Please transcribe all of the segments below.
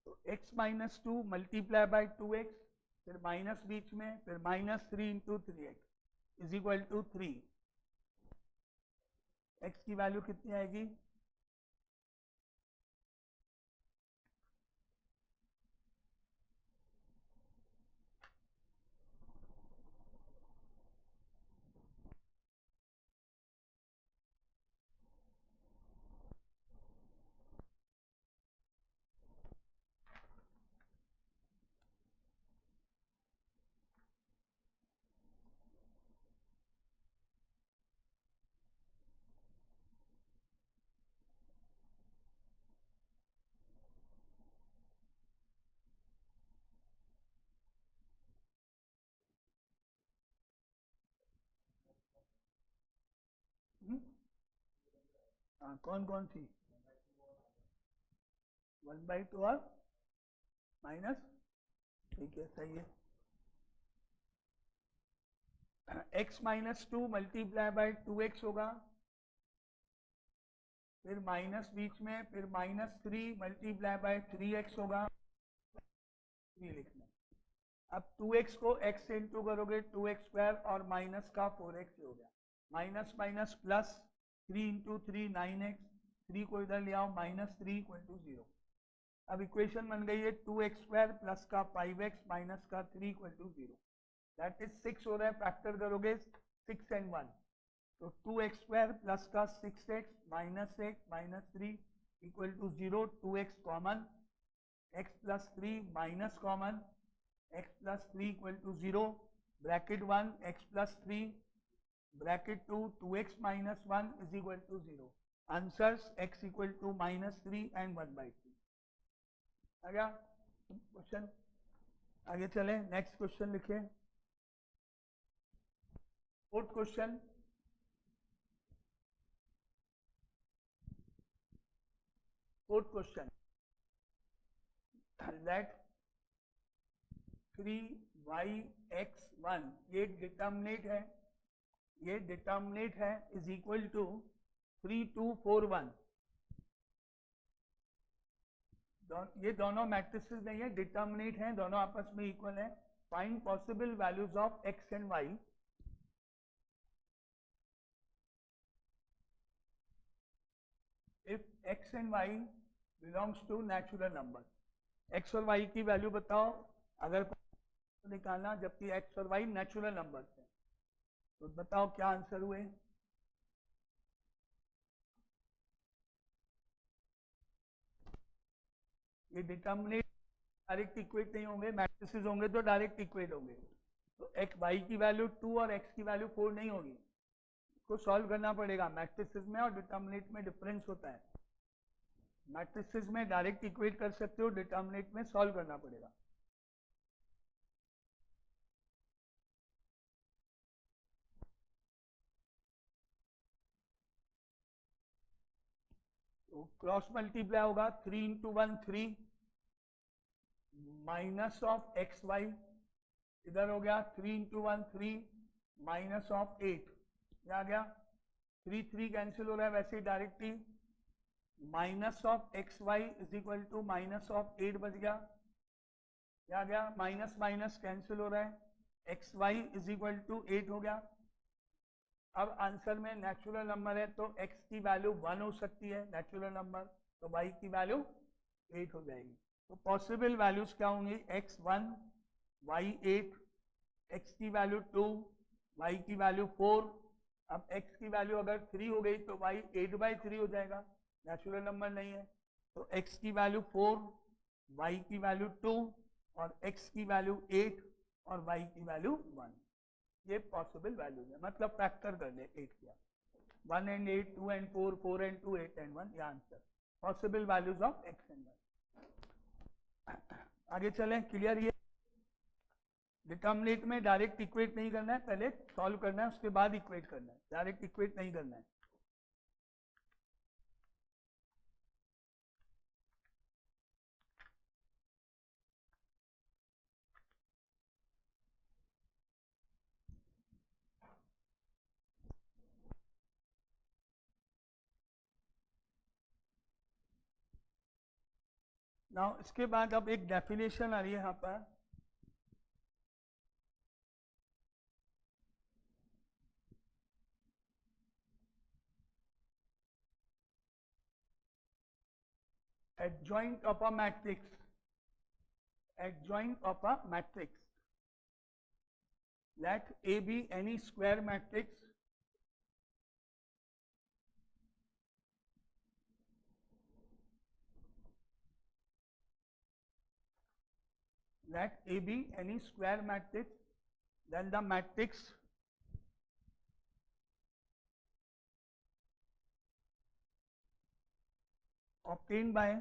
तो x minus 2 multiply by 2x, फिर minus बीच में, फिर minus 3 into 3x is equal to 3। x की वैल्यू कितनी आएगी? हाँ, कौन कौन सी? 1/2 और माइनस, ठीक है, सही है। x minus 2 multiply by 2x होगा, फिर माइनस बीच में, फिर माइनस 3 मल्टीप्लाई बाई 3x होगा, 3 लिखना। अब 2x को x से इंटू करोगे 2x स्क्वायर और माइनस का 4x हो गया, minus minus plus, 3 into 3 9x, 3 को इधर ले आओ, माइनस 3 इक्वल टू 0। अब इक्वेशन बन गई है 2x स्क्वायर प्लस का 5x माइनस का 3 इक्वल टू 0, दैट इज 6 हो रहा है। फैक्टर करोगे 6 and 1, तो 2x स्क्वायर प्लस का 6x minus x minus 3 equal to 0, 2x common, x plus 3 minus common, x plus 3 equal to 0, bracket 1 x plus 3 bracket 2 2x minus 1 is equal to 0। Answers x equal to -3 and 1/3 आ गया question. आगे चले, next question लिखे। Fourth question, let 3yx1, ये determinate है, is equal to 3241। ये दोनों matrices नहीं है, डिटर्मिनेट हैं, दोनों आपस में इक्वल है। Find possible values of x and y। If x and y belongs to natural number, x और y की वैल्यू बताओ अगर निकालना, जबकि x और y नेचुरल नंबर है, तो बताओ क्या आंसर हुए। ये डिटर्मिनेट डायरेक्ट इक्वेट नहीं होंगे, मैट्रिसेस होंगे तो डायरेक्ट इक्वेट होंगे। तो x y की वैल्यू 2 और x की वैल्यू 4 नहीं होगी, इसको सॉल्व करना पड़ेगा। मैट्रिसेस में और डिटर्मिनेट में डिफरेंस होता है। मैट्रिसेस में डायरेक्ट इक्वेट कर सकते हो, डिटर्मिनेट में सॉल्व करना पड़ेगा। तो क्रॉस मल्टीप्लाई होगा, 3 into 1 3 minus of x y, इधर हो गया 3 इंटू 1 3 माइनस ऑफ 8, क्या आ गया 3 3 कैंसिल हो रहा है वैसे ही डायरेक्ट ही, minus of x Y is equal to minus of 8 बच गया, क्या आ गया माइनस माइनस कैंसिल हो रहा है, x Y is equal to 8 हो गया। अब आंसर में नेचुरल नंबर है तो x की वैल्यू 1 हो सकती है नेचुरल नंबर, तो y की वैल्यू 8 हो जाएगी। तो पॉसिबल वैल्यूज क्या होंगी, x1 y8, x की वैल्यू 2 y की वैल्यू 4। अब x की वैल्यू अगर 3 हो गई तो y 8/3 हो जाएगा, नेचुरल नंबर नहीं है। तो x की वैल्यू 4, y की वैल्यू 2 और x की वैल्यू 8 और y की वैल्यू 1। ये पॉसिबल वैल्यूज है, मतलब फैक्टर कर ले 8 किया, 1 and 8, 2 and 4, 4 and 2, 8 and 1, ये answer possible values of x and y। आगे चलें, क्लियर। ये डिटर्मिनेट में डायरेक्ट इक्वेट नहीं करना है, पहले सॉल्व करना है उसके बाद इक्वेट करना है, डायरेक्ट इक्वेट नहीं करना है। नाउ इसके बाद अब एक डेफिनेशन आ रही है यहाँ पर, adjoint of a matrix, adjoint of a matrix, let A be any square matrix let A be any square matrix, then the matrix obtained by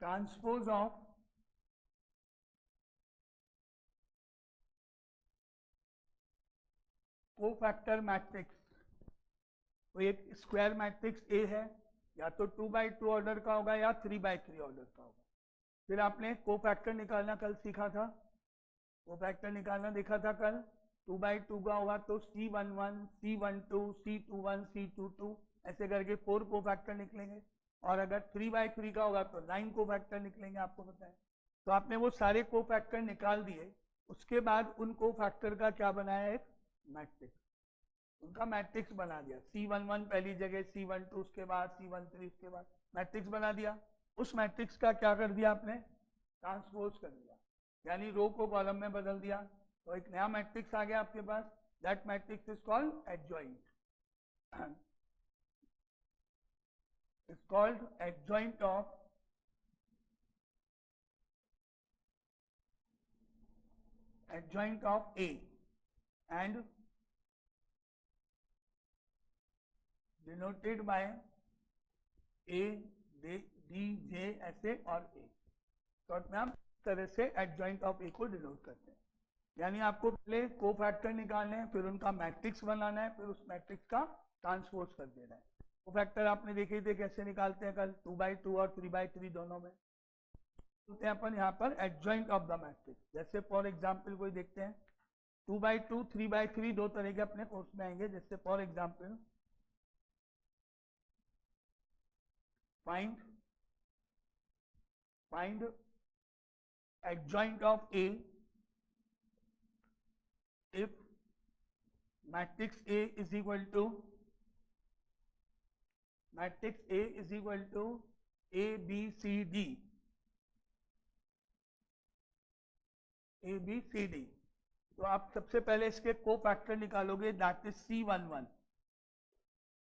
transpose of cofactor matrix, तो एक स्क्वायर मैट्रिक्स ए है, या तो 2x2 order का होगा या 3x3 order का होगा। फिर आपने कोफैक्टर निकालना कल सीखा था, कोफैक्टर निकालना देखा था कल, 2x2 का होगा तो C11, C12, C21, C22 ऐसे करके 4 कोफैक्टर निकलेंगे, और अगर 3x3 का होगा तो 9 कोफैक्टर निकलेंगे, आपको पता है। तो आपने वो सारे कोफैक्टर निकाल दिए, उसके बाद उन कोफैक्टर का क्या बनाया, एक मैट्रिक्स, उनका मैट्रिक्स बना दिया। C11 पहली जगह, C12 उसके बाद, C13 उसके बाद, मैट्रिक्स बना दिया। उस मैट्रिक्स का क्या कर दिया आपने, ट्रांसपोज कर दिया, यानी रो को कॉलम में बदल दिया, तो एक नया मैट्रिक्स आ गया आपके पास। That matrix is called adjoint, is called adjoint of A and denoted by A, D, J ऐसे और A। शॉर्ट में हम इस तरह से एडजॉइंट ऑफ A को डिनोट करते हैं। यानी आपको पहले कोफैक्टर निकालने हैं, फिर उनका मैट्रिक्स बनाना है, फिर उस मैट्रिक्स का ट्रांसपोज कर देना है। कोफैक्टर आपने देखे थे कैसे निकालते हैं कल, 2x2 और 3x3 दोनों में। तो अपन यहाँ पर एडजॉइंट ऑफ द मैट्रिक्स, जैसे फॉर एग्जाम्पल कोई देखते हैं, 2x2, 3x3 दो तरह के अपने कोर्स में आएंगे। जैसे for example find adjoint of A if matrix A is equal to A B C D, A B C D। तो आप सबसे पहले इसके कोफैक्टर निकालोगे, दैट इज C11।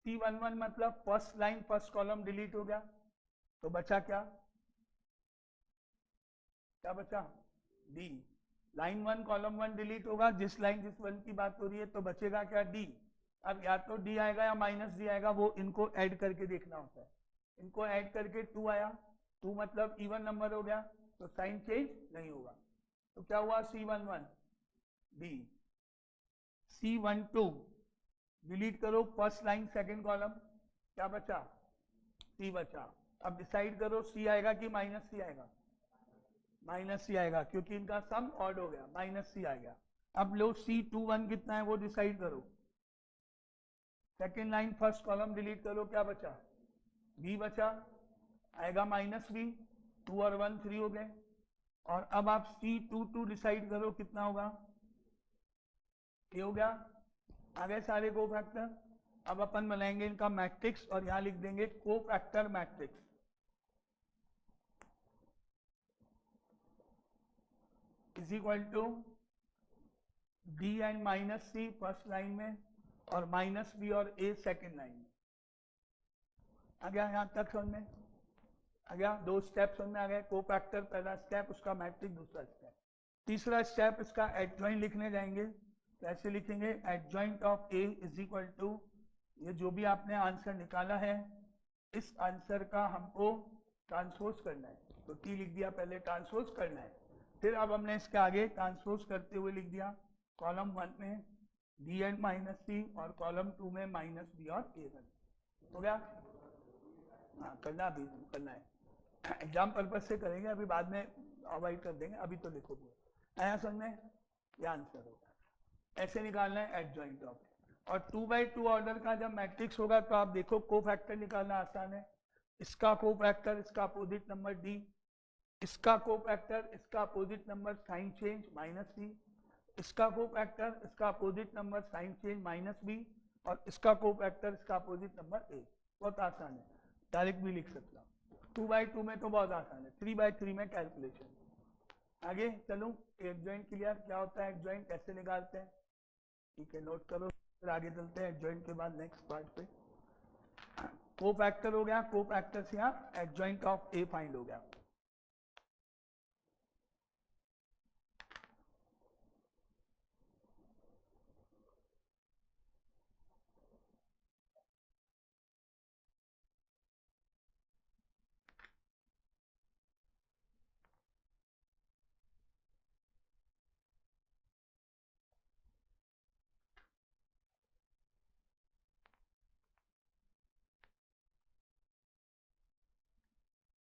C11 मतलब first line first column delete हो गया, तो बचा क्या, क्या बचा, D। लाइन 1 कॉलम 1 डिलीट होगा, जिस लाइन जिस 1 की बात हो रही है, तो बचेगा क्या, D। अब या तो D आएगा या -D आएगा, वो इनको ऐड करके देखना होता है। इनको ऐड करके 2 आया, 2 मतलब इवन नंबर हो गया, तो साइन चेंज नहीं होगा, तो क्या हुआ, C11 D। C12 डिलीट करो, फर्स्ट लाइन सेकंड कॉलम, क्या बचा, C बचा। अब डिसाइड करो C आएगा कि -C आएगा, -C आएगा, क्योंकि इनका सम ऑड हो गया, -C आ गया। अब लो C21 कितना है वो डिसाइड करो, second line first column delete करो, क्या बचा, B बचा, आएगा -B, 2 और 1 3 हो गए। और अब आप C22 डिसाइड करो कितना होगा, ये हो गया, आ गए सारे कोफैक्टर। अब अपन बनाएंगे इनका मैट्रिक्स और यहां लिख देंगे cofactor matrix, is equal to D and -C first line में और -B और A सेकेंड लाइन में। आ गया यहां तक समझ में आ गया, दो स्टेप समझ में आ गए। कोफैक्टर पहला स्टेप, उसका मैट्रिक्स दूसरा स्टेप। तीसरा स्टेप इसका एडजॉइंट लिखने जाएंगे। कैसे लिखेंगे, adjoint of A is equal to, ये जो भी आपने आंसर निकाला है, इस आंसर का हमको ट्रांसपोज करना है, तो T लिख दिया, पहले ट्रांसपोज करना है। फिर अब हमने इसके आगे ट्रांसपोज करते हुए लिख दिया, कॉलम 1 में D एंड -C और कॉलम 2 में -B और A हो गया। हाँ करना, अभी करना है, एग्जाम पर्पज से करेंगे, अभी बाद में अवॉइड कर देंगे, अभी तो लिखो पूरा। आया समझ में, ये आंसर होगा। ऐसे निकालना है एडजॉइंट ऑफ। और 2/2 ऑर्डर का जब मैट्रिक्स होगा तो आप देखो कोफैक्टर निकालना आसान है। इसका कोफैक्टर, इसका अपोजिट नंबर डी, इसका कोफैक्टर, इसका opposite number sign change -c, इसका कोफैक्टर, इसका opposite number sign change -b, और इसका कोफैक्टर, इसका अपोजिट नंबर a। बहुत आसान है, डायरेक्ट भी लिख सकता हूँ। 2/2 में तो बहुत आसान है, 3/3 में कैलकुलेशन। आगे चलो, एडजॉइंट क्लियर, क्या होता है एडजॉइंट, कैसे निकालते हैं, ठीक है, नोट करो। फिर आगे चलते हैं एडजॉइंट के बाद नेक्स्ट पार्ट पे। कोफैक्टर हो गया, कोफैक्टर से यहाँ एडजॉइंट ऑफ ए फाइंड हो गया।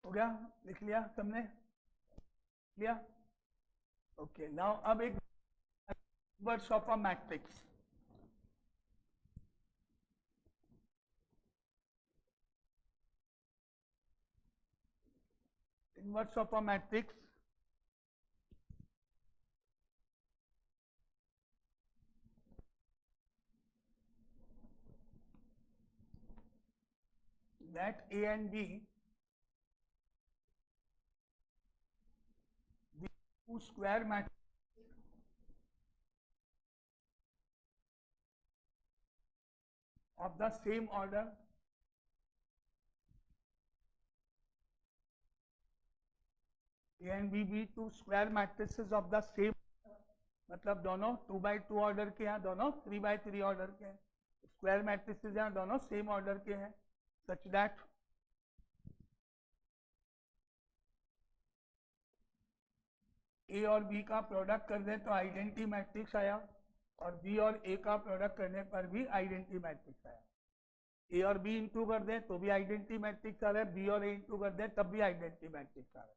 हो गया, लिख लिया सबने, लिया, ओके। नाउ अब एक inverse of a matrix, inverse of a matrix that A and B the two square matrix of the same order A and B be two square matrices of the same, मतलब दोनों 2/2 order के हैं, दोनों 3/3 order के हैं। Square matrices हैं, दोनों same order के हैं, सच दैट ए और बी का प्रोडक्ट कर दें तो आइडेंटिटी मैट्रिक्स आया, और बी और ए का प्रोडक्ट करने पर भी आइडेंटिटी मैट्रिक्स आया। ए और बी इंटू कर दें तो भी आइडेंटिटी मैट्रिक्स आ रहा है, बी और ए इंटू कर दें तब भी आइडेंटिटी मैट्रिक्स आ रहा है।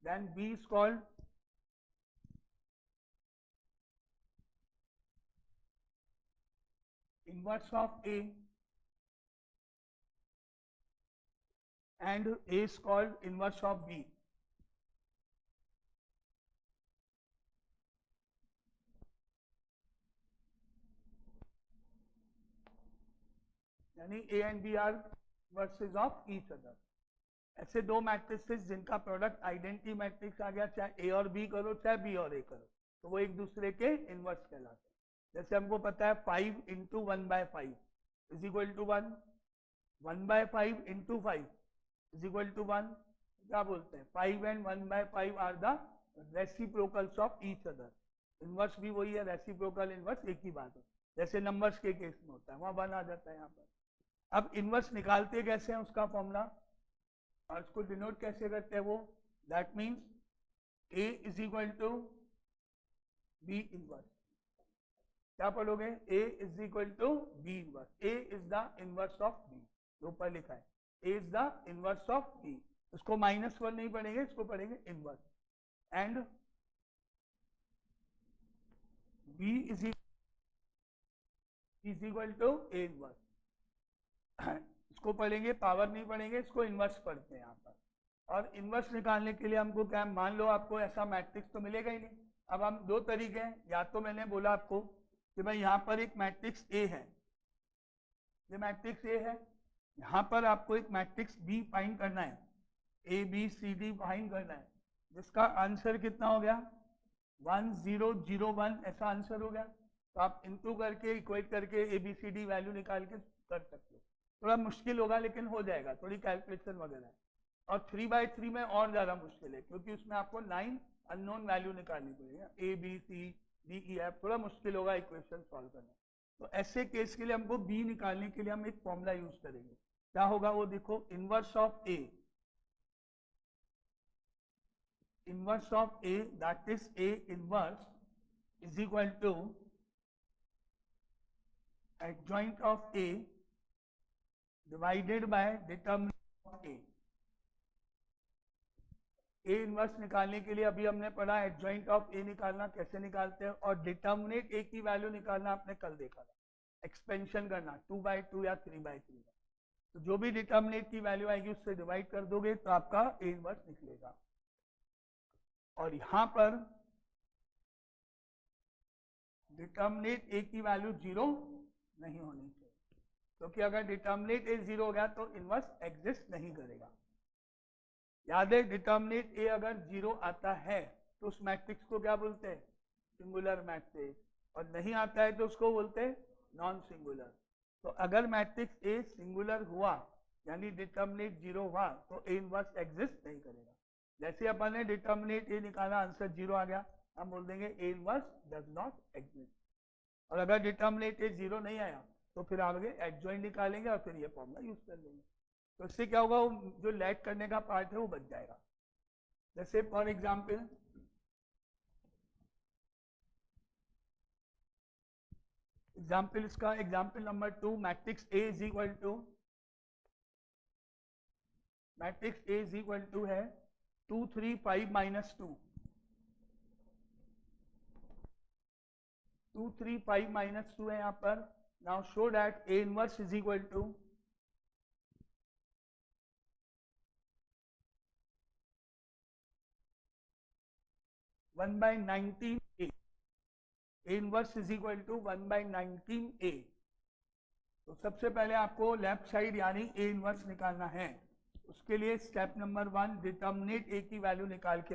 Then B is called inverse of A and A is called inverse of B. यानी A and B are inverses of each other. ऐसे दो मैट्रिसेस जिनका प्रोडक्ट आइडेंटिटी मैट्रिक्स आ गया, चाहे A और B करो चाहे B और A करो, तो वो एक दूसरे के इनवर्स कहलाते हैं। जैसे हमको पता है 5 into 1/5 is equal to 1, 1/5 into 5 is equal to 1। क्या बोलते हैं, 5 and 1/5 are the reciprocals of each other. Inverse भी वही है, रेसिप्रोकल इनवर्स एक ही बात है, जैसे नंबर्स के केस में होता है, वहां 1 आ जाता है यहाँ पर। अब इनवर्स निकालते कैसे हैं, उसका फॉर्मूला और उसको डिनोट कैसे करते हैं वो, that means A is equal to B inverse. क्या पढ़ोगे, A is equal to B inverse, A is the inverse of B, ऊपर लिखा है A is the inverse of B. इसको -1 नहीं पढ़ेंगे, इसको पढ़ेंगे inverse, and B is equal to A inverse. इसको पढ़ेंगे, पावर नहीं पढ़ेंगे, इसको इनवर्स पढ़ते हैं यहाँ पर। और इनवर्स निकालने के लिए हमको क्या, मान लो आपको ऐसा मैट्रिक्स तो मिलेगा ही नहीं। अब हम दो तरीके हैं, या तो मैंने बोला आपको कि भाई यहाँ पर एक मैट्रिक्स ए है, ये मैट्रिक्स ए है, यहाँ पर आपको एक मैट्रिक्स बी फाइंड करना है, A B C D find करना है, जिसका आंसर कितना हो गया 1 0 0 1, ऐसा आंसर हो गया। तो आप इंटू करके इक्वेट करके A B C D value निकाल के कर सकते हो। थोड़ा मुश्किल होगा लेकिन हो जाएगा, थोड़ी कैलकुलेशन वगैरह है। और 3/3 में और ज़्यादा मुश्किल है, क्योंकि उसमें आपको 9 अननोन वैल्यू निकालनी पड़ेगी, A B C D E F, थोड़ा मुश्किल होगा इक्वेशन सॉल्व करना। तो ऐसे केस के लिए हमको बी निकालने के लिए हम एक फॉर्मूला यूज करेंगे। क्या होगा वो देखो, inverse of A, inverse of A that is A inverse is equal to adjoint of A divided by determinant of A. A inverse निकालने के लिए अभी हमने पढ़ा एडजॉइंट ऑफ ए निकालना कैसे निकालते हैं, और डिटर्मिनेट ए की वैल्यू निकालना आपने कल देखा था, एक्सपेंशन करना 2/2 या 3/3 का। तो जो भी डिटर्मिनेट की वैल्यू आएगी उससे डिवाइड कर दोगे तो आपका ए इनवर्स निकलेगा। और यहां पर डिटर्मिनेट ए की वैल्यू 0 नहीं होनी चाहिए, क्योंकि अगर डिटर्मिनेट ए 0 हो गया तो इनवर्स एग्जिस्ट नहीं करेगा। याद है, डिटर्मिनेट ए अगर 0 आता है तो उस मैट्रिक्स को क्या बोलते हैं, सिंगुलर मैट्रिक्स, और नहीं आता है तो उसको बोलते हैं नॉन सिंगुलर। तो अगर मैट्रिक्स ए सिंगुलर हुआ यानी डिटर्मिनेट 0 हुआ तो ए इनवर्स एग्जिस्ट नहीं करेगा। जैसे अपन ने डिटर्मिनेट ए निकाला, आंसर 0 आ गया, हम बोल देंगे A inverse does not exist. और अगर डिटर्मिनेट ए 0 नहीं आया तो फिर आगे एडजॉइंट निकालेंगे और फिर ये फॉर्मूला यूज कर लेंगे। तो इससे क्या होगा, वो जो लेट करने का पार्ट है वो बच जाएगा। जैसे फॉर एग्जाम्पल इसका example number 2, matrix A is equal to है 2 3 5 -2, 2 3 5 -2 है यहाँ पर। Now show that A inverse is equal to 1/19 A. A inverse is equal to 1/19 A. तो सबसे पहले आपको लेफ्ट साइड यानी ए इनवर्स निकालना है। उसके लिए स्टेप नंबर 1, डिटर्मिनेट ए की वैल्यू निकाल के,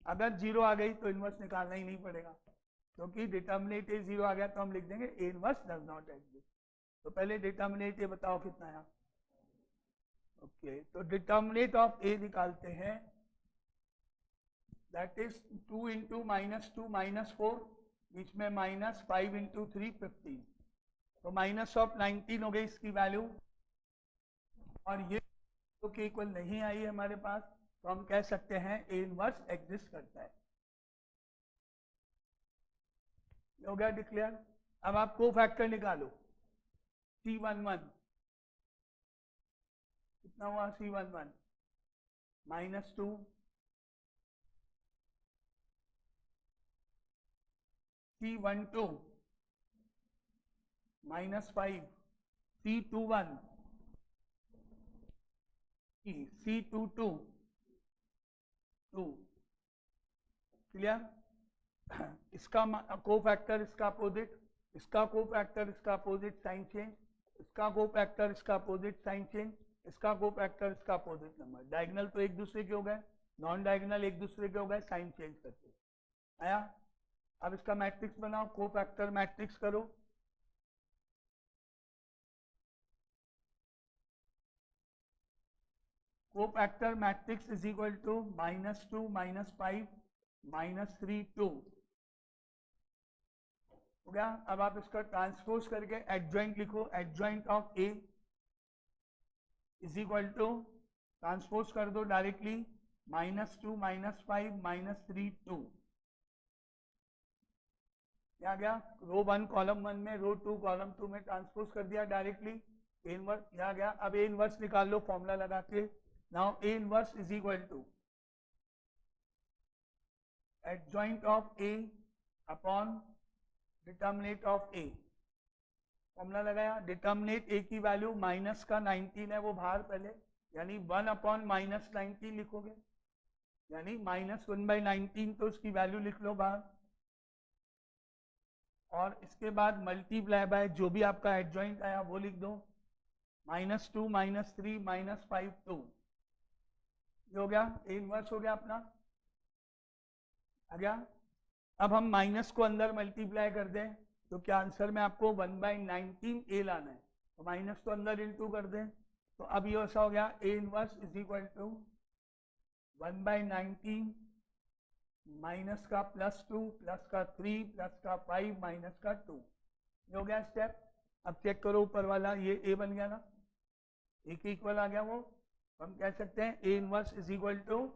अगर 0 आ गई तो इनवर्स निकालना ही नहीं पड़ेगा, क्योंकि डिटर्मिनेट ए 0 आ गया तो हम लिख देंगे A inverse does not exist. तो पहले डिटर्मिनेट ए बताओ कितना है। ओके, तो डिटर्मिनेट ऑफ ए निकालते हैं, दैट इज 2 × -2 -4, बीच में -5 × 3 15, तो -19 हो गई इसकी वैल्यू। और ये तो के इक्वल नहीं आई है हमारे पास, तो हम कह सकते हैं ए इनवर्स एग्जिस्ट करता है। हो गया डिक्लेयर। अब आप को फैक्टर निकालो, C11 कितना हुआ, C11 -2 C12 -5 C21 C22 2। Clear. इसका कोफैक्टर इसका अपोजिट, इसका कोफैक्टर इसका अपोजिट साइन चेंज, इसका कोफैक्टर इसका अपोजिट साइन चेंज, इसका कोफैक्टर इसका अपोजिट नंबर। डायगोनल तो एक दूसरे के हो गए, नॉन डायगोनल एक दूसरे के हो गए, साइन चेंज करके आया। अब इसका मैट्रिक्स बनाओ, कोफैक्टर मैट्रिक्स करो। Cofactor matrix is equal to -2 -5 -3 2 हो गया। अब आप इसका ट्रांसपोज करके एडजॉइंट लिखो, adjoint of A is equal to, transpose कर दो डायरेक्टली, -2 -5 -3 2। क्या गया, रो 1 कॉलम 1 में, रो 2 कॉलम 2 में ट्रांसपोज कर दिया डायरेक्टली। ए इनवर्स यहाँ गया। अब ए इनवर्स निकाल लो फॉर्मूला लगा के। Now A inverse is equal to adjoint of A upon determinant of A. Formula लगाया, डिटर्मिनेट ए की वैल्यू माइनस का 19 है, वो बाहर पहले, यानी 1/- 19 लिखोगे, यानी -1/19, तो उसकी वैल्यू लिख लो बाहर। और इसके बाद मल्टीप्लाई बाय जो भी आपका एडजॉइंट आया वो लिख दो, -2 -3 -5 2। ये हो गया, ए इनवर्स हो गया अपना, आ गया। अब हम माइनस को अंदर मल्टीप्लाई कर दें तो क्या आंसर में आपको 1/19 ए लाना है, तो माइनस को अंदर इंटू कर दें। तो अब ये ऐसा हो गया, A inverse is equal to 1/19 minus का +2 प्लस का 3 प्लस का 5 माइनस का 2। ये हो गया स्टेप। अब चेक करो ऊपर वाला, ये ए बन गया ना, ए के इक्वल आ गया वो। हम कह सकते हैं A inverse is equal to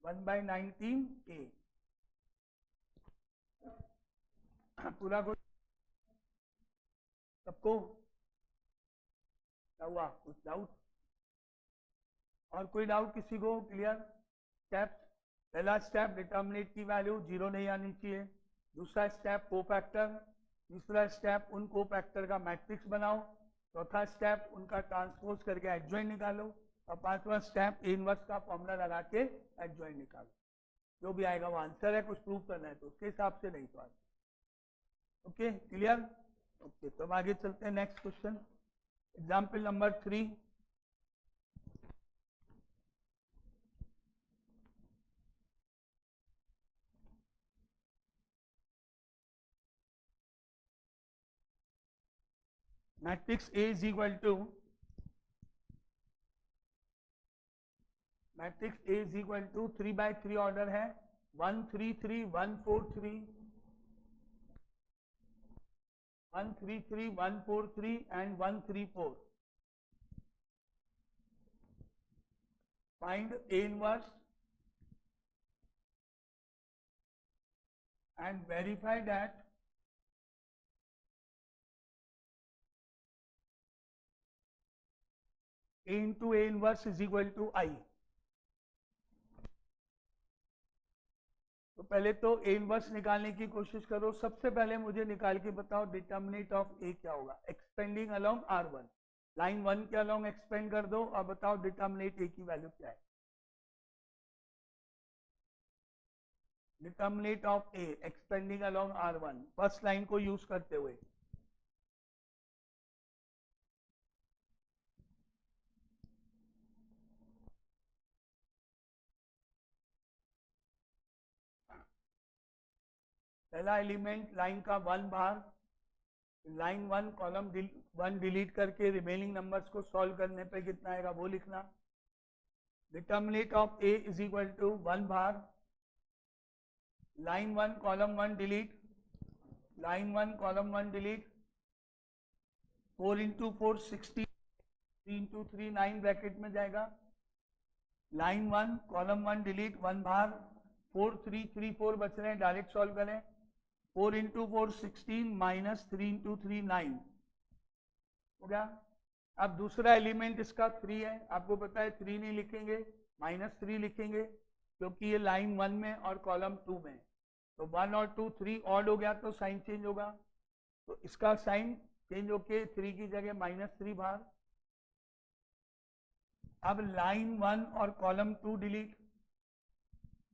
1/19 A. पूरा कुछ सबको क्या हुआ, कुछ डाउट? और कोई डाउट किसी को? क्लियर? स्टेप पहला स्टेप डिटर्मिनेट की वैल्यू 0 नहीं आनी चाहिए, दूसरा स्टेप कोफैक्टर, तीसरा स्टेप उन कोफैक्टर का मैट्रिक्स बनाओ, चौथा स्टेप उनका ट्रांसपोज करके एडजॉइंट निकालो, और पांचवा स्टेप ए इनवर्स का फॉर्मूला लगा के एडजॉइंट निकालो। जो भी आएगा वो आंसर है, कुछ प्रूव करना है तो उसके हिसाब से, नहीं तो आगे। Okay, clear? ओके, तो अब आगे चलते हैं next question, example number 3। Matrix A is equal to matrix A is equal to 3/3 order है, 1 3 3 1 4 3 1 3 3 1 4 3 and 1 3 4. Find A inverse and verify that A into A inverse is equal to I. तो पहले तो A inverse निकालने की कोशिश करो। सबसे पहले मुझे निकाल के बताओ डिटर्मिनेट ऑफ A क्या होगा। एक्सपेंडिंग अलोंग R1, लाइन 1 के अलोंग एक्सपेंड कर दो और बताओ डिटर्मिनेट A की वैल्यू क्या है। Determinant of A expanding along R1 first line को यूज करते हुए। पहला एलिमेंट लाइन का 1 बार, लाइन 1 कॉलम 1 डिलीट करके रिमेनिंग नंबर्स को सॉल्व करने पे कितना आएगा वो लिखना। Determinant of A is equal to 1 बार, line 1 column 1 delete, line 1 column 1 delete, 4 into 4 60, 3 into 3 9 bracket में जाएगा। लाइन 1 कॉलम 1 डिलीट 1 बार, 4 3 3 4 बच रहे हैं, डायरेक्ट सॉल्व करें। 4 इंटू 4 16 माइनस 3 इंटू 3 9 हो गया। अब दूसरा एलिमेंट इसका 3 है, आपको पता है 3 नहीं लिखेंगे, -3 लिखेंगे क्योंकि ये लाइन 1 में और कॉलम 2 में। तो 1 और 2 3 ऑड हो गया तो साइन चेंज होगा, तो इसका साइन चेंज होके 3 की जगह -3 बाहर। अब लाइन 1 और कॉलम 2 डिलीट,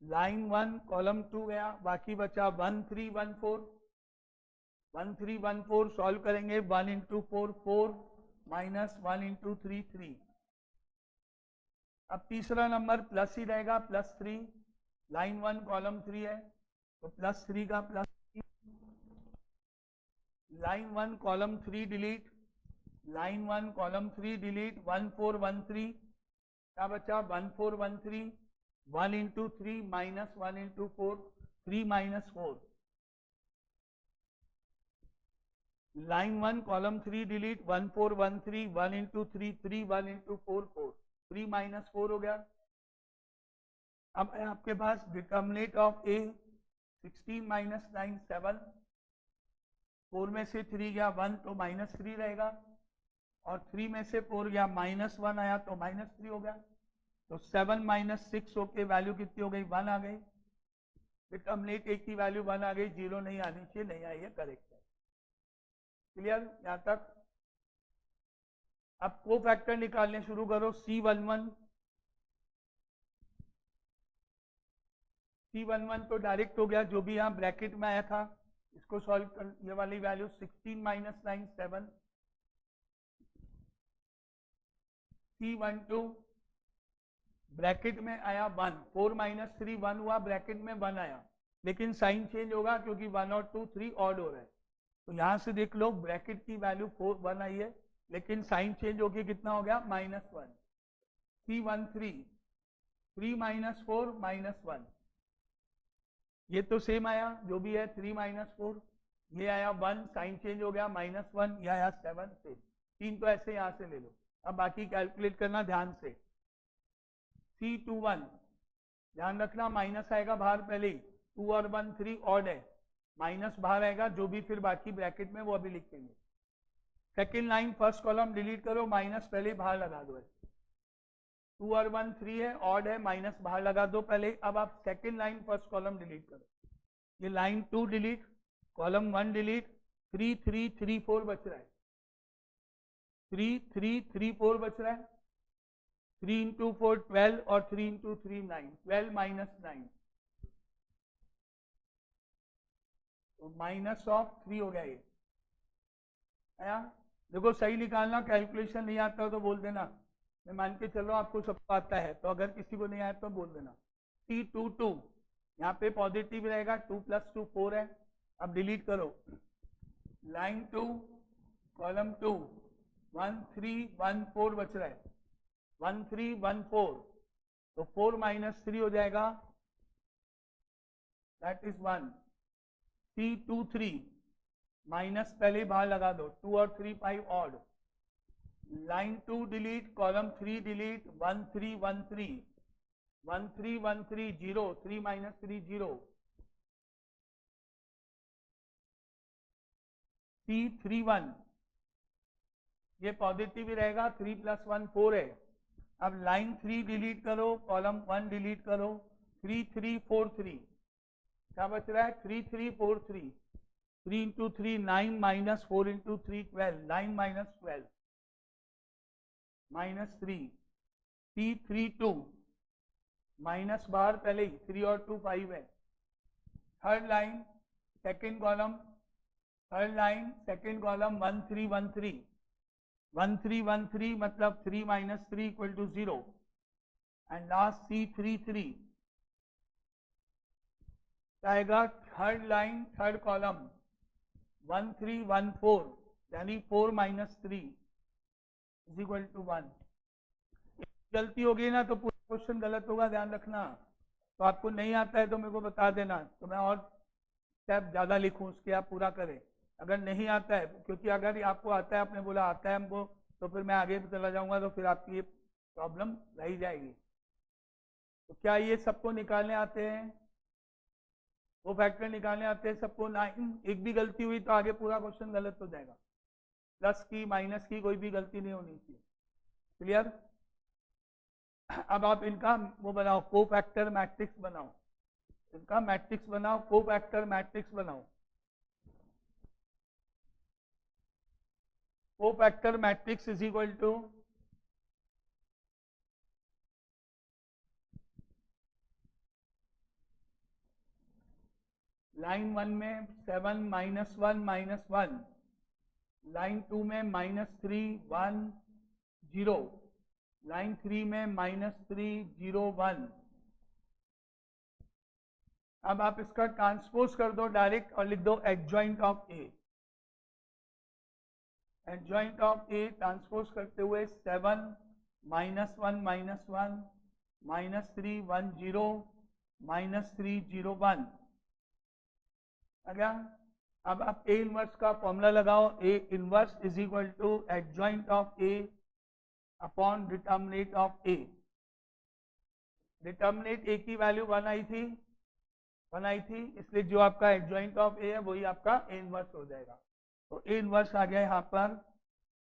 लाइन 1 कॉलम 2 गया, बाकी बचा 1 3 1 4, 1 3 1 4 सॉल्व करेंगे। 1 इंटू 4 4 माइनस 1 इंटू 3 3। अब तीसरा नंबर प्लस ही रहेगा, +3, लाइन 1 कॉलम 3 है तो +3 का +3, line 1 column 3 delete, line 1 column 3 delete, 1 4 1 3, क्या बचा 1 4 1 3, 1 into 3 minus 1 into 4, 3 minus 4, line 1 column 3 delete, 1 4 1 3, 1 into 3 3, 1 into 4 4, 3 minus 4 हो गया। अब आपके पास डिटर्मिनेट ऑफ A 16 माइनस 9 7, 4 में से 3 गया 1 तो -3 रहेगा, और 3 में से 4 गया -1 आया तो -3 हो गया। तो 7 माइनस 6 होके वैल्यू कितनी हो गई 1 आ गई। डिटर्मिनेट A की वैल्यू 1 आ गई, 0 नहीं आनी चाहिए, नहीं आई है, करेक्ट है। क्लियर यहां तक? अब को फैक्टर निकालने शुरू करो। C11 तो डायरेक्ट हो गया, जो भी यहाँ ब्रैकेट में आया था इसको सॉल्व कर, ये वाली वैल्यू 16 माइनस 9 7, C12 ब्रैकेट में आया 1, 4 माइनस 3 1 हुआ, ब्रैकेट में 1 आया, लेकिन साइन चेंज होगा क्योंकि 1 और 2 3 ऑड हो रहा है। तो यहां से देख लो ब्रैकेट की वैल्यू 4 1 आई है, लेकिन साइन चेंज होके कितना हो गया -1। C13 3 माइनस 4 -1, ये तो सेम आया जो भी है, 3 माइनस 4, ये आया 1, साइन चेंज हो गया -1, ये आया 7 से 3, तो ऐसे यहां से ले लो। अब बाकी कैलकुलेट करना ध्यान से। C21 ध्यान रखना माइनस आएगा बाहर पहले ही, 2 और 1 3 ऑड है, माइनस बाहर आएगा, जो भी फिर बाकी ब्रैकेट में वो अभी लिखेंगे। Second line first column delete करो, माइनस पहले बाहर लगा दो। 2 और 1 3 है, ऑड है, माइनस बाहर लगा दो पहले। अब आप second line first column delete करो, ये लाइन 2 डिलीट, कॉलम 1 डिलीट, 3 3 3 4 बच रहा है, 3 3 3 4 बच रहा है, 3 इंटू 4 12 और 3 इंटू 3 9, 12 माइनस 9, तो माइनस ऑफ 3 हो गया ये। आया? देखो सही निकालना, कैलकुलेशन नहीं आता तो बोल देना, मैं मान के चल रहा हूँ आपको सबको आता है, तो अगर किसी को नहीं आया तो बोल देना। T2 2, यहाँ पे पॉजिटिव रहेगा, 2 + 2 4 है। अब डिलीट करो, लाइन 2 कॉलम 2 1 3 1 4 बच रहा है, 1 3 1 4, तो 4 माइनस 3 हो जाएगा, दैट इज 1। T2 3 माइनस पहले बाहर लगा दो, 2 और 3 5 odd, line 2 delete, column 3 delete, 1 3 1 3 1 3 1 3 0, 3 minus 3 0, T3 1, ये पॉजिटिव ही रहेगा, 3 + 1 4 है। अब लाइन 3 डिलीट करो, कॉलम 1 डिलीट करो, 3 3 4 3, क्या बच रहा है, 3 3 4 3, 3 into 3 9 minus 4 into 3 12, 9 minus 12 minus 3, T3 2, minus बाहर पहले ही, 3 और 2 5 है। Third line second column, third line second column 1 3 1 3, 1 3 1 3 मतलब 3 minus 3 equal to 0, and last C3 3 आएगा। थर्ड लाइन थर्ड कॉलम 1 3 1 4, यानी 4 माइनस 3 इज इक्वल टू 1। गलती होगी ना तो पूरा क्वेश्चन गलत होगा, ध्यान रखना। तो आपको नहीं आता है तो मेरे को बता देना, तो मैं और स्टेप ज़्यादा लिखूं उसके, आप पूरा करें। अगर नहीं आता है, क्योंकि अगर आपको आता है, आपने बोला आता है हमको, तो फिर मैं आगे चला जाऊंगा, तो फिर आपकी ये प्रॉब्लम रह जाएगी। तो क्या ये सबको निकालने आते हैं, वो फैक्टर निकालने आते हैं सबको? 9, एक भी गलती हुई तो आगे पूरा क्वेश्चन गलत हो जाएगा। प्लस की माइनस की कोई भी गलती नहीं होनी चाहिए। क्लियर? अब आप इनका वो बनाओ, को फैक्टर मैट्रिक्स बनाओ, इनका मैट्रिक्स बनाओ, को फैक्टर मैट्रिक्स बनाओ। Cofactor matrix is equal to line 1 में 7 माइनस 1 माइनस 1, लाइन 2 में -3 1 0, लाइन 3 में -3 0 1। अब आप इसका ट्रांसपोज कर दो डायरेक्ट और लिख दो adjoint of A. Adjoint of A transpose करते हुए 7 -1 -1 -3 1 0 -3 0 1 आ गया। अब आप ए इनवर्स का फॉर्मूला लगाओ, A inverse is equal to adjoint of A upon determinant of A. Determinant A की वैल्यू 1 आई थी, 1 आई थी, इसलिए जो आपका एडजॉइंट ऑफ ए है वही आपका ए इनवर्स हो जाएगा। तो ए इनवर्स आ गया यहाँ पर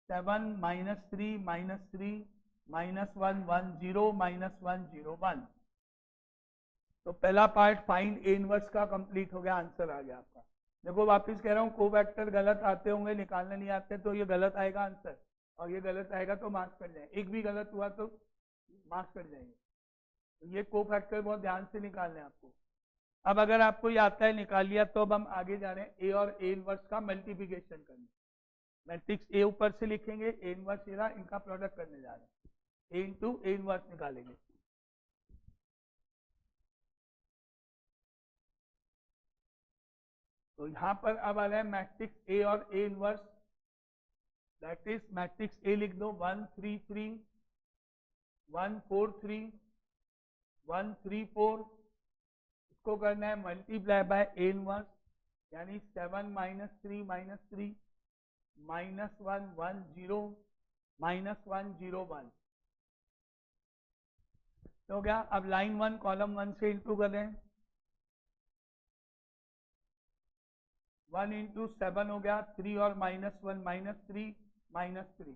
7 -3 -3 -1 1 0 -1 0 1। तो पहला पार्ट फाइंड ए इनवर्स का कंप्लीट हो गया, आंसर आ गया आपका। देखो वापस कह रहा हूँ, को वेक्टर गलत आते होंगे, निकालने नहीं आते तो ये गलत आएगा आंसर, और ये गलत आएगा तो मार्क्स कट जाएंगे। एक भी गलत हुआ तो मार्क्स कट जाएंगे। तो ये को फैक्टर बहुत ध्यान से निकालने आपको। अब अगर आपको ये आता है, निकाल लिया, तो अब हम आगे जा रहे हैं ए और ए इनवर्स का मल्टीप्लिकेशन करने। मैट्रिक्स ए ऊपर से लिखेंगे, ए इनवर्स एरा, इनका प्रोडक्ट करने जा रहे हैं, ए इंटू ए इनवर्स निकालेंगे। तो यहां पर अब आ रहा है मैट्रिक्स ए और A inverse, that is matrix A लिख दो 1 3 3 1 4 3 1 3 4। इसको करना है मल्टीप्लाई बाय ए इनवर्स, यानी 7 -3 -3 -1 1 0 -1 0 1 हो गया। अब लाइन 1 कॉलम 1 से इंटू करें, 1 इंटू 7 हो गया, 3 और -1 -3 -3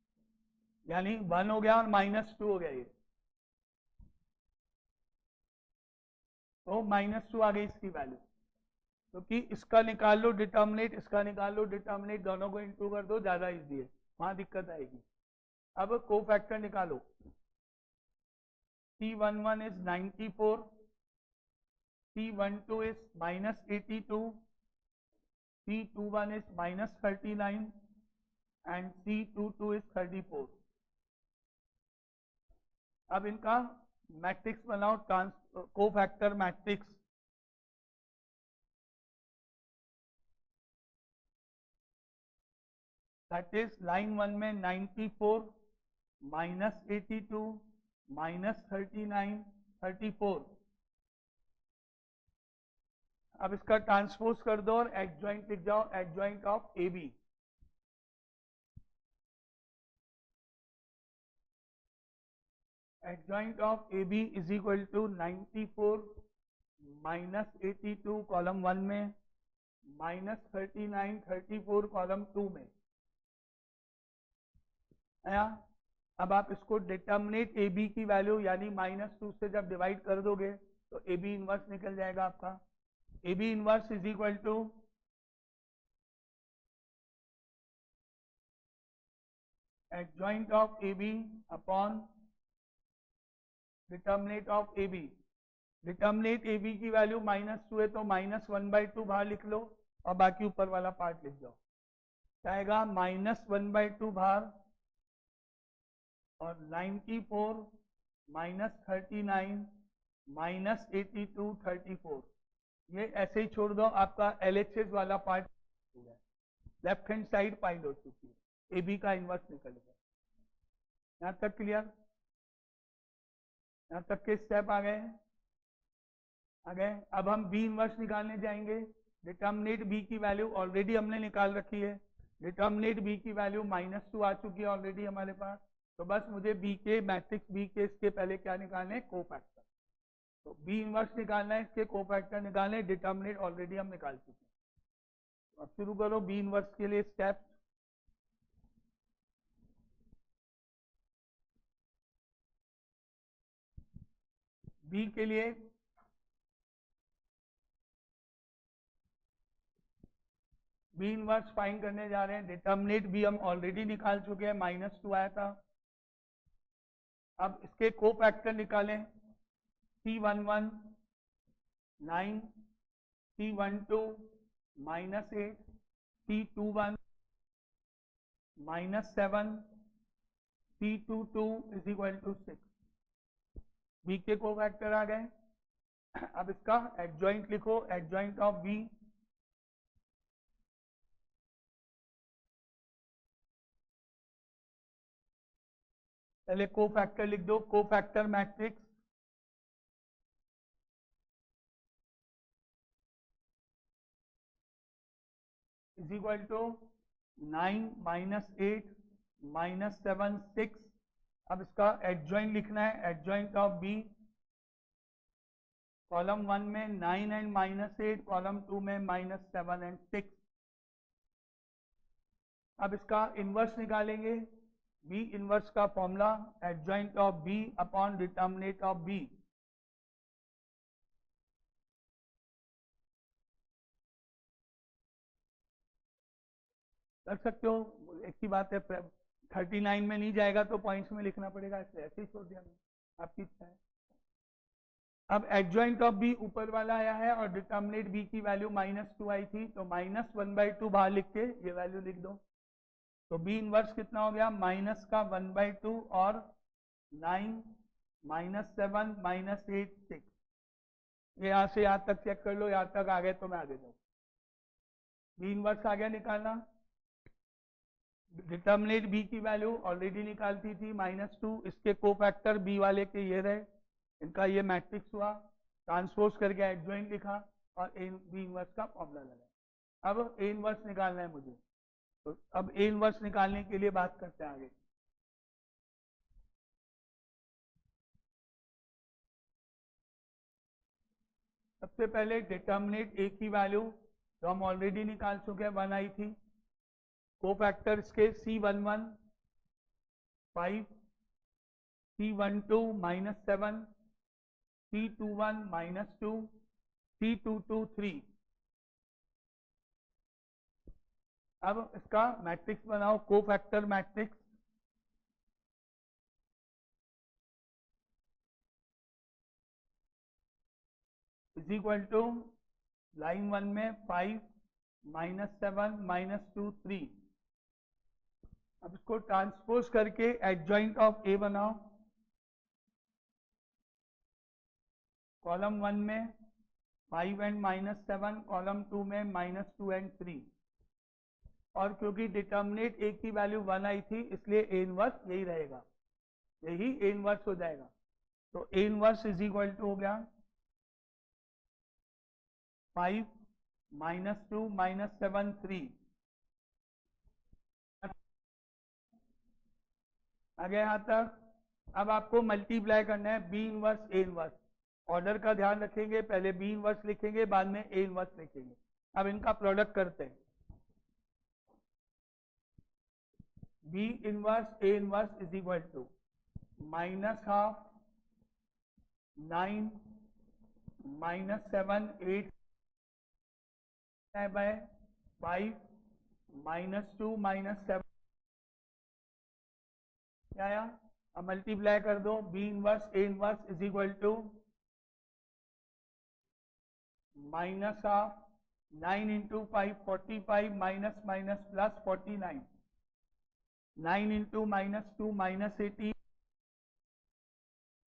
यानी 1 हो गया और -2 हो गया ये, तो -2 आ गई इसकी वैल्यू। क्योंकि इसका निकाल लो डिटर्मिनेट, इसका निकाल लो डिटर्मिनेट, दोनों को इंटू कर दो, ज्यादा इजी है, वहां दिक्कत आएगी। अब को फैक्टर निकालो, C11 is 94, C12 is -82, C21 is -39 and C22 is 34। अब इनका मैट्रिक्स बनाओ, cofactor matrix. That is line 1 में 94 -82 -39 34। अब इसका ट्रांसपोज कर दो और एडजॉइंट लिख जाओ, adjoint of A B. Adjoint of A B is equal to 94 -82 column 1 में -39 34 कॉलम 2 में आया। अब आप इसको डिटर्मिनेट ए बी की वैल्यू यानी -2 से जब डिवाइड कर दोगे तो ए बी इनवर्स निकल जाएगा आपका। A B inverse is equal to adjoint of A B upon determinant of A B. Determinant A B की वैल्यू -2 है तो -1/2 बाहर लिख लो और बाकी ऊपर वाला पार्ट लिख जाओ। क्या आएगा, -1/2 बाहर और 94 -39 -82 34। ये ऐसे ही छोड़ दो, आपका LHS वाला पार्ट हो गया, लेफ्ट हैंड साइड फाइंड हो चुकी है, ए बी का इनवर्स निकल गया। यहां तक क्लियर, यहां तक के स्टेप आ गए हैं, आ गए। अब हम बी इनवर्स निकालने जाएंगे। डिटर्मिनेट बी की वैल्यू ऑलरेडी हमने निकाल रखी है, डिटर्मिनेट बी की वैल्यू -2 आ चुकी है ऑलरेडी हमारे पास। तो बस मुझे बी के मैट्रिक्स बी के इसके पहले क्या निकालने हैं, को फैक्टर। तो बी इनवर्स निकालना है, इसके को फैक्टर निकालने, डिटर्मिनेट ऑलरेडी हम निकाल चुके हैं। अब शुरू करो बी इनवर्स के लिए स्टेप। बी के लिए बी इनवर्स फाइंड करने जा रहे हैं। डिटर्मिनेट बी हम ऑलरेडी निकाल चुके हैं, -2 आया था। अब इसके को फैक्टर निकालें, C11 9, C12 -8, C21 -7, C22 is equal to 6। B के को फैक्टर आ गए। अब इसका एडजॉइंट लिखो, एडजॉइंट ऑफ बी। पहले को फैक्टर लिख दो, cofactor matrix is equal to 9 -8 -7 6। अब इसका एडजॉइंट लिखना है, एडजॉइंट ऑफ बी। कॉलम 1 में 9 एंड -8, कॉलम 2 में -7 एंड 6। अब इसका इनवर्स निकालेंगे, बी इनवर्स का formula adjoint of B upon determinant of B. कर सकते हो, एक ही बात है, 39 में नहीं जाएगा तो पॉइंट्स में लिखना पड़ेगा, इसलिए ऐसे ही छोड़ दिया मैंने, आपकी इच्छा है। अब एडजॉइंट ऑफ बी ऊपर वाला आया है और डिटर्मिनेट बी की वैल्यू -2 आई थी, तो -1/2 बाहर लिख के ये वैल्यू लिख दो। तो बी इनवर्स कितना हो गया, माइनस का 1/2 और 9 -7 -8 6। ये यहाँ से यहाँ तक चेक कर लो, यहाँ तक आ गए तो मैं आगे जाऊँ। बी इनवर्स आ गया निकालना। डिटर्मिनेट बी की वैल्यू ऑलरेडी निकालती थी -2, इसके को फैक्टर बी वाले के ये रहे, इनका ये मैट्रिक्स हुआ, ट्रांसपोज करके एडजॉइंट लिखा और ए बी इनवर्स का फॉर्मूला लगा। अब ए इनवर्स निकालना है मुझे, तो अब ए इनवर्स निकालने के लिए बात करते हैं आगे। सबसे पहले डिटर्मिनेट ए की वैल्यू तो हम ऑलरेडी निकाल चुके हैं, 1 आई थी। को फैक्टर इसके C11 5, C12 minus 7, C21 minus 2, C22 3। अब इसका मैट्रिक्स बनाओ, cofactor matrix. Is equal to line 1 में 5 माइनस 7 माइनस 2 3। अब इसको ट्रांसपोज करके एडजॉइंट ऑफ ए बनाओ। कॉलम 1 में 5 एंड माइनस 7, कॉलम 2 में माइनस 2 एंड 3। और क्योंकि डिटर्मिनेट ए की वैल्यू 1 आई थी, इसलिए ए इनवर्स यही रहेगा, यही ए इनवर्स हो जाएगा। तो A inverse is equal to हो गया 5 माइनस 2 माइनस 7 3। आगे यहां तक। अब आपको मल्टीप्लाई करना है B inverse A inverse. Order का ध्यान रखेंगे, पहले बी इनवर्स लिखेंगे, बाद में ए इनवर्स लिखेंगे। अब इनका प्रोडक्ट करते हैं। B inverse A inverse is equal to minus half 9 minus 7 8 by 5 minus 2 minus 7। क्या आया? अब मल्टीप्लाई कर दो, B inverse A inverse is equal to minus half 9 into 5 45 minus minus plus 49, 9 into minus 2 minus 18,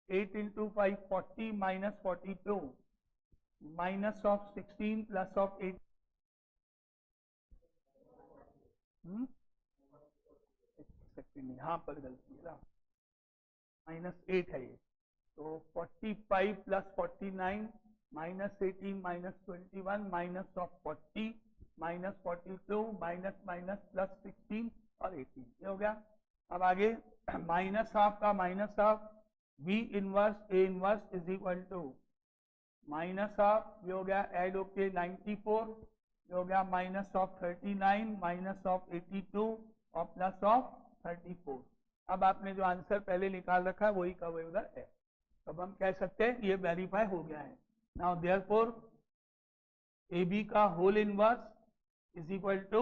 8 into 5 40 minus 42, minus of 16 plus of 8। यहाँ पर गलती है, minus 8 है ये। तो 45 plus 49 minus 18 minus 21 minus of 40 minus 42 minus minus plus 16 और 18, ये हो गया। अब आगे माइनस हाफ का minus half, B inverse A inverse is equal to minus half, ये हो गया ऐड होके 94, ये हो गया माइनस ऑफ 39 माइनस ऑफ 82 और प्लस ऑफ 34। अब आपने जो आंसर पहले निकाल रखा है वही का वही उधर है। अब हम कह सकते हैं ये वेरीफाई हो गया है। नाउ देयरफॉर ए बी का whole inverse is equal to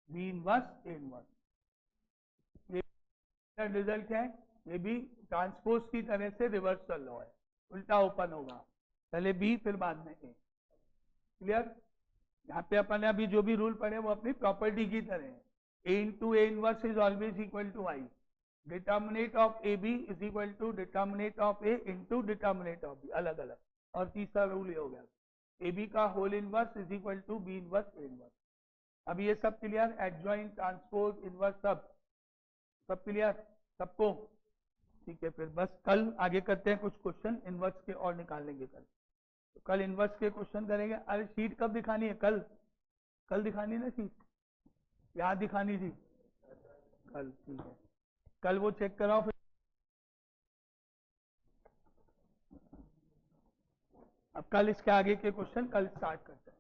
B inverse A inverse. ये रिजल्ट है, ये भी ट्रांसपोज की तरह से रिवर्सल लॉ है, उल्टा ओपन होगा, पहले बी फिर बाद में ए। क्लियर? यहाँ पे अपन ने अभी जो भी रूल पढ़े वो अपनी प्रॉपर्टी की तरह है। A into A inverse is always equal to I. Determinant of AB is equal to determinant of A into determinant of B, अलग अलग। और तीसरा रूल ये हो गया, AB का whole inverse is equal to B inverse A inverse. अब ये सब क्लियर, एडजॉइंट ट्रांसपोज इनवर्स सब क्लियर सबको? ठीक है, फिर बस कल आगे करते हैं कुछ क्वेश्चन इनवर्स के और निकाल लेंगे कल। तो कल इनवर्स के क्वेश्चन करेंगे। अरे शीट कब दिखानी है? कल दिखानी ना शीट, याद दिखानी थी कल। ठीक है, कल वो चेक कराओ फिर। अब कल इसके आगे के क्वेश्चन कल स्टार्ट करते हैं।